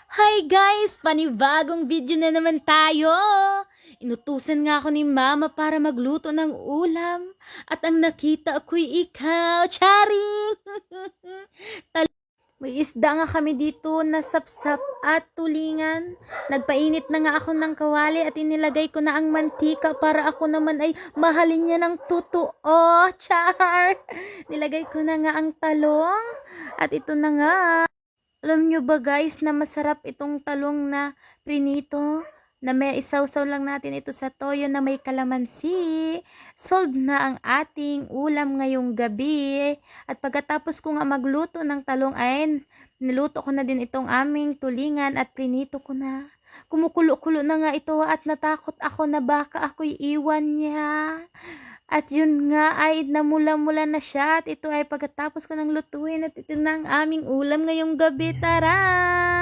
Hi guys! Panibagong video na naman tayo! Inutusan nga ako ni Mama para magluto ng ulam at ang nakita ako'y ikaw, Charing! May isda nga kami dito na sapsap at tulingan. Nagpainit na nga ako ng kawali at inilagay ko na ang mantika para ako naman ay mahalin niya ng totoo, char! Nilagay ko na nga ang talong at ito na nga. Alam nyo ba guys na masarap itong talong na prinito? Na may isawsaw lang natin ito sa toyo na may kalamansi. Solved na ang ating ulam ngayong gabi. At pagkatapos ko nga magluto ng talong ay niluto ko na din itong aming tulingan at prinito ko na. Kumukulo-kulo na nga ito at natakot ako na baka ako'y iwan niya. At yun nga ay namula-mula na siya at ito ay pagkatapos ko nang lutuin at ito na ang aming ulam ngayong gabi. Tara!